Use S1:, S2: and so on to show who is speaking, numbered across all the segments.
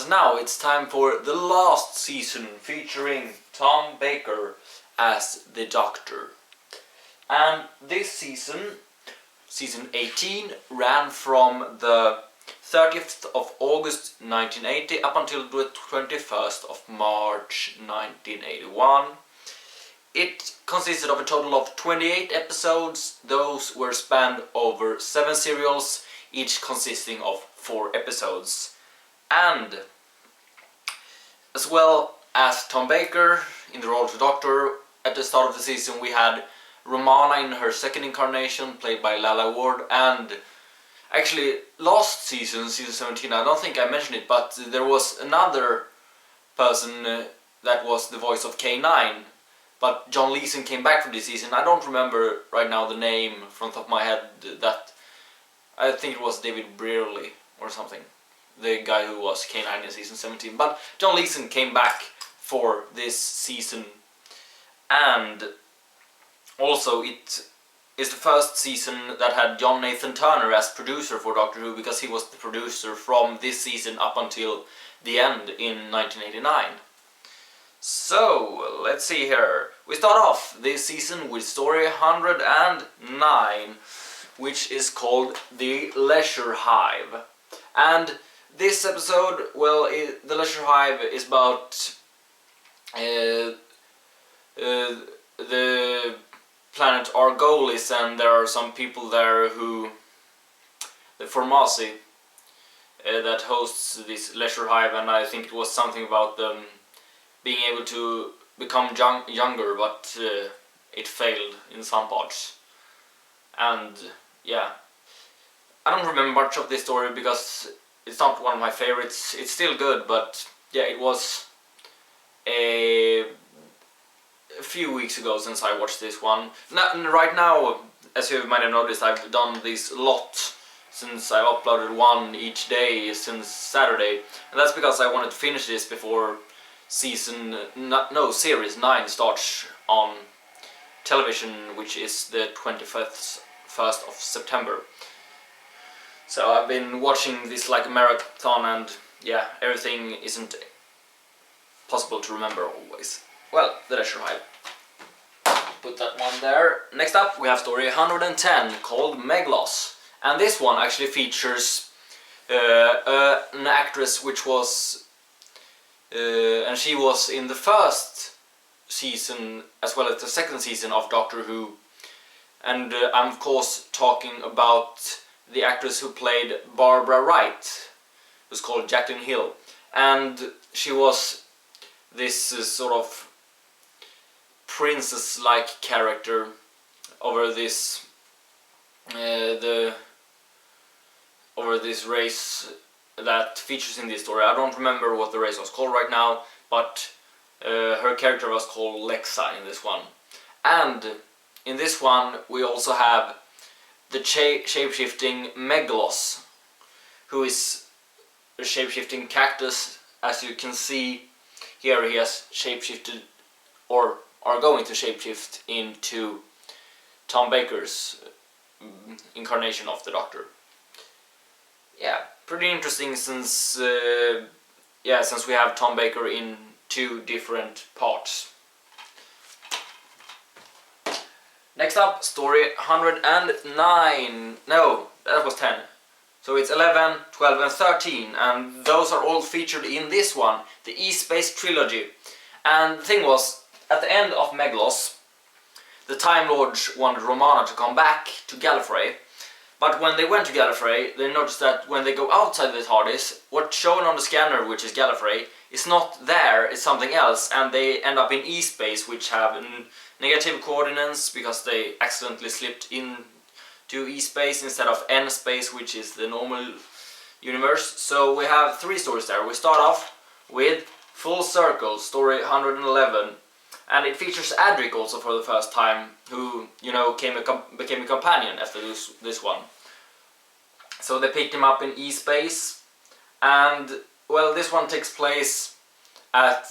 S1: because now it's time for the last season featuring Tom Baker as the Doctor. And this season, season 18, ran from the 30th of August 1980 up until the 21st of March 1981. It consisted of a total of 28 episodes. Those were spanned over 7 serials, each consisting of 4 episodes. And as well as Tom Baker in the role of the Doctor, at the start of the season we had Romana in her second incarnation, played by Lala Ward, and actually last season, season 17, I don't think I mentioned it, but there was another person that was the voice of K9, but John Leeson came back for this season. I don't remember right now the name from the top of my head. That I think it was David Brearley or something, the guy who was K9 in season 17. But John Leeson came back for this season, and also it is the first season that had John Nathan Turner as producer for Doctor Who, because he was the producer from this season up until the end in 1989. So, let's see here. We start off this season with story 109, which is called The Ledger Hive. And this episode, well, The Ledger Hive is about the planet Argolis, and there are some people there who, the Formasi, that hosts this Ledger Hive, and I think it was something about them being able to become younger, but it failed in some parts. And yeah, I don't remember much of this story because it's not one of my favorites. It's still good, but yeah, it was a few weeks ago since I watched this one. Right now, as you might have noticed, I've done this a lot since I uploaded one each day since Saturday, and that's because I wanted to finish this before series 9 starts on television, which is the 21st of September. So I've been watching this like a marathon, and yeah, everything isn't possible to remember always. Well, the Ledger Hive. Put that one there. Next up we have story 110 called Meg Loss. And this one actually features an actress which was and she was in the first season as well as the second season of Doctor Who. And I'm of course talking about the actress who played Barbara Wright, who's called Jacqueline Hill. And she was this sort of princess-like character over this over this race that features in this story. I don't remember what the race was called right now, but her character was called Lexa in this one. And in this one we also have the shape-shifting Meglos, who is a shape-shifting cactus. As you can see here, he has shape-shifted, or are going to shapeshift into Tom Baker's incarnation of the Doctor. Yeah, pretty interesting since we have Tom Baker in 2 different parts. Next up, story 109. No, that was 10. So it's 11, 12 and 13, and those are all featured in this one, the E-Space Trilogy. And the thing was, at the end of Meglos, the Time Lords wanted Romana to come back to Gallifrey, but when they went to Gallifrey, they noticed that when they go outside the TARDIS, what's shown on the scanner, which is Gallifrey, is not there, it's something else, and they end up in E-Space, which have negative coordinates because they accidentally slipped into E-Space instead of N-Space, which is the normal universe. So we have 3 stories there. We start off with Full Circle, story 111. And it features Adric also for the first time, who, you know, became a companion after this one. So they picked him up in E-Space, and, well, this one takes place at,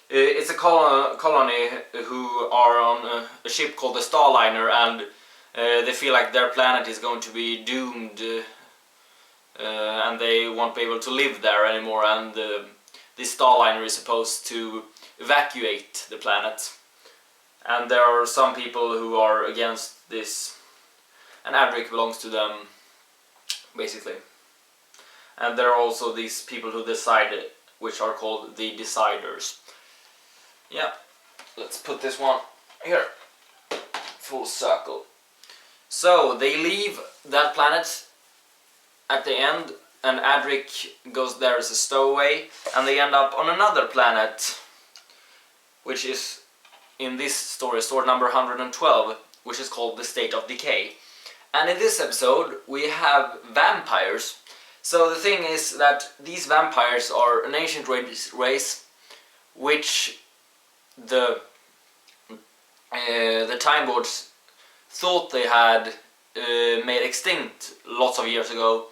S1: it's a colony who are on a ship called the Starliner, and they feel like their planet is going to be doomed and they won't be able to live there anymore, and this Starliner is supposed to evacuate the planet. And there are some people who are against this, and Adric belongs to them, basically. And there are also these people who decide, which are called the Deciders. Yeah, let's put this one here, full circle. So they leave that planet at the end, and Adric goes there as a stowaway, and they end up on another planet, which is in this story number 112, which is called the State of Decay. And in this episode we have vampires. So the thing is that these vampires are an ancient race which the Time Lords thought they had made extinct lots of years ago,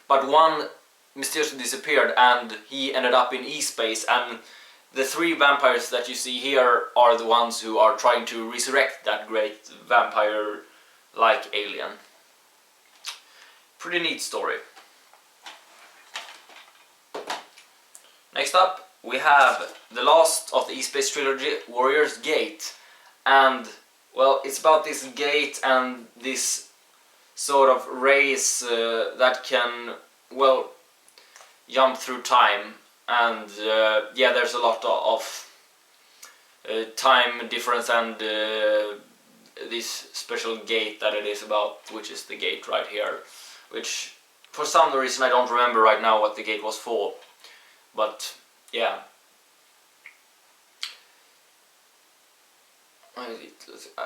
S1: but one mysteriously disappeared and he ended up in E-space, and the three vampires that you see here are the ones who are trying to resurrect that great vampire-like alien. Pretty neat story. Next up we have the last of the E-space trilogy, Warrior's Gate. And well, it's about this gate and this sort of race that can, well, jump through time. And yeah, there's a lot of time difference and this special gate that it is about, which is the gate right here, which for some reason I don't remember right now what the gate was for, but yeah.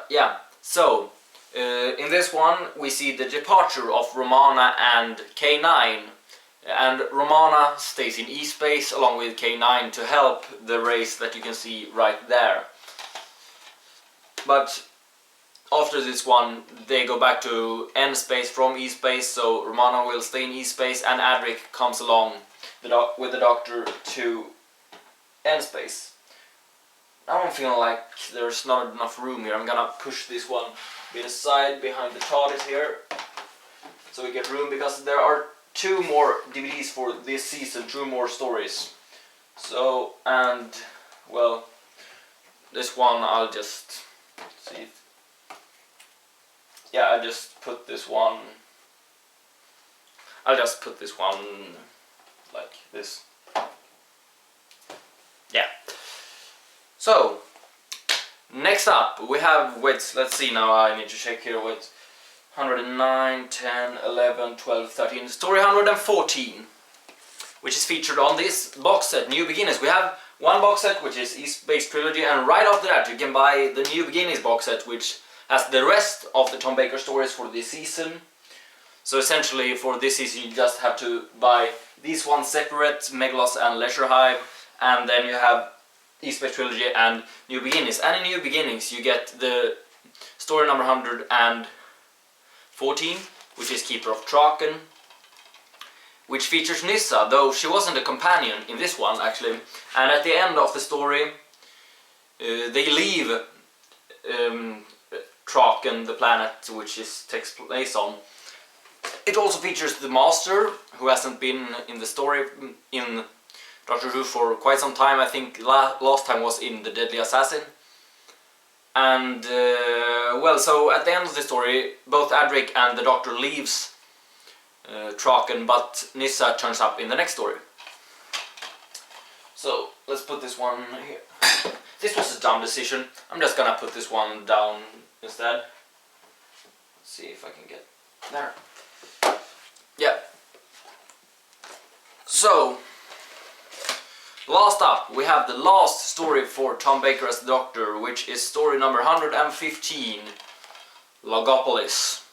S1: Yeah, so in this one we see the departure of Romana and K9, and Romana stays in E-space along with K9 to help the race that you can see right there. But after this one they go back to N-space from E-space, so Romana will stay in E-space and Adric comes along with the Doctor to N-space. Now I'm feeling like there's not enough room here. I'm gonna push this one a bit aside behind the TARDIS here, so we get room, because there are 2 more DVDs for this season, 2 more stories. So, and well, this one I'll just see if, yeah, I'll just put this one like this. Yeah. So, next up we have, let's see now, I need to check here, 109, 10, 11, 12, 13, story 114, which is featured on this box set, New Beginners. We have one box set which is E-space Trilogy, and right after that you can buy the New Beginners box set, which has the rest of the Tom Baker stories for this season. So essentially for this season you just have to buy these ones separate, Meglos and Ledger Hive, and then you have E-space Trilogy and New Beginnings. And in New Beginnings you get the story number 114, which is Keeper of Traken, which features Nyssa, though she wasn't a companion in this one actually. And at the end of the story they leave Traken, the planet which takes place on. It also features the Master, who hasn't been in the story in Doctor Who for quite some time. I think last time was in The Deadly Assassin. And well, so at the end of the story both Adric and the Doctor leaves Traken, but Nyssa turns up in the next story. So let's put this one here. This was a dumb decision. I'm just gonna put this one down instead. Let's see if I can get there. Yeah. So last up we have the last story for Tom Baker as the Doctor, which is story number 115, Logopolis.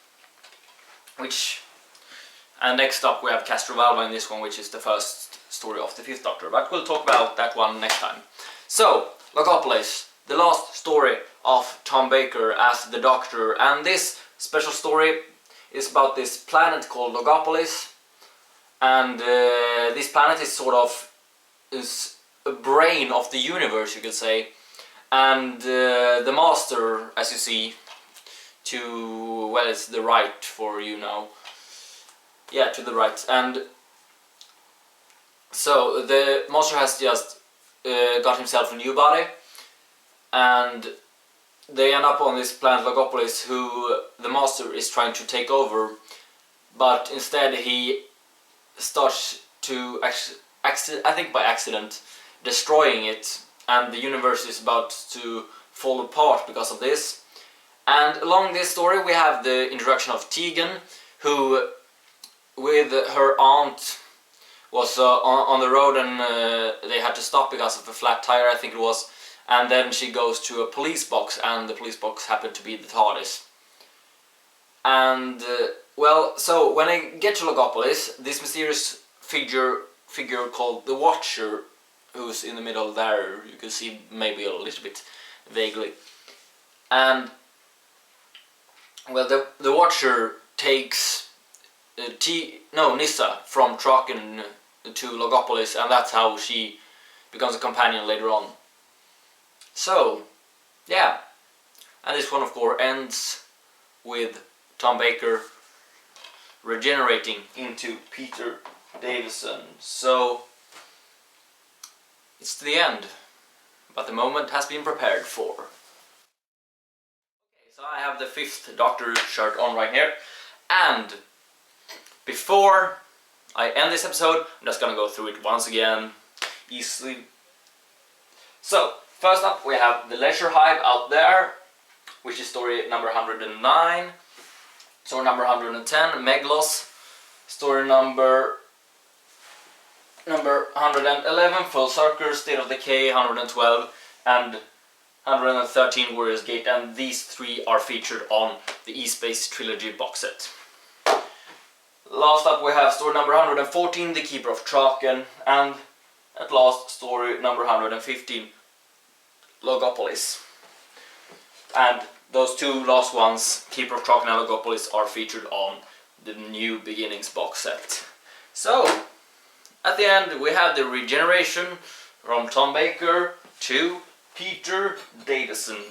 S1: And next up we have Castrovalva in this one, which is the first story of the 5th Doctor, but we'll talk about that one next time. So, Logopolis, the last story of Tom Baker as the Doctor, and this special story is about this planet called Logopolis, and this planet is sort of a brain of the universe, you could say, and the Master, as you see, well, it's the right for you now. Yeah, to the right. And So the monster has just got himself a new body, and they end up on this planet Logopolis, who the master is trying to take over, but instead he starts to, I think by accident, destroying it, and the universe is about to fall apart because of this. And along this story we have the introduction of Tegan, who with her aunt was on the road, and they had to stop because of a flat tire, I think it was, and then she goes to a police box, and the police box happened to be the TARDIS. And well, so when I get to Logopolis, this mysterious figure called the Watcher, who's in the middle there, you can see maybe a little bit vaguely, and well, the Watcher takes Nissa from Traken to Logopolis, and that's how she becomes a companion later on. So, yeah, and this one of course ends with Tom Baker regenerating into Peter Davison. So, it's the end, but the moment has been prepared for. Okay, so I have the 5th Doctor shirt on right here, and before I end this episode, I'm just gonna go through it once again, easily. So, first up we have the Ledger Hive out there, which is story number 109, story number 110, Meg Loss, story number 111, Full Circle, State of Decay, 112, and 113, Warrior's Gate, and these 3 are featured on the E-Space Trilogy box set. Last up we have story number 114, The Keeper of Traken, and at last story number 115, Logopolis. And those 2 last ones, Keeper of Traken and Logopolis, are featured on the New Beginnings box set. So, at the end we have the regeneration from Tom Baker to Peter Davison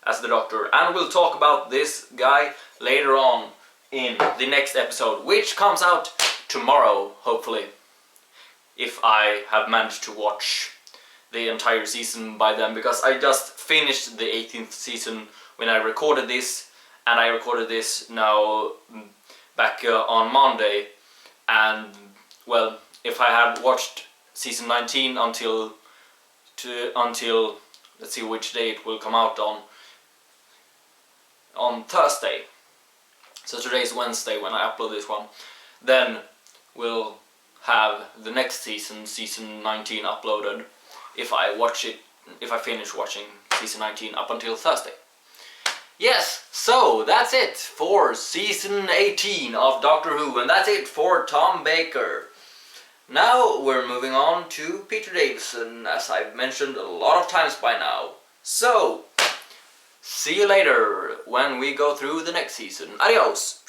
S1: as the Doctor, and we'll talk about this guy later on in the next episode, which comes out tomorrow, hopefully, if I have managed to watch the entire season by then, because I just finished the 18th season when I recorded this, and I recorded this now back on Monday, and well, if I had watched season 19 until let's see which day it will come out on Thursday. So today is Wednesday when I upload this one. Then we'll have the next season, season 19, uploaded if I finish watching season 19 up until Thursday. Yes, so that's it for season 18 of Doctor Who, and that's it for Tom Baker. Now we're moving on to Peter Davison, as I've mentioned a lot of times by now. So, see you later when we go through the next season. Adios!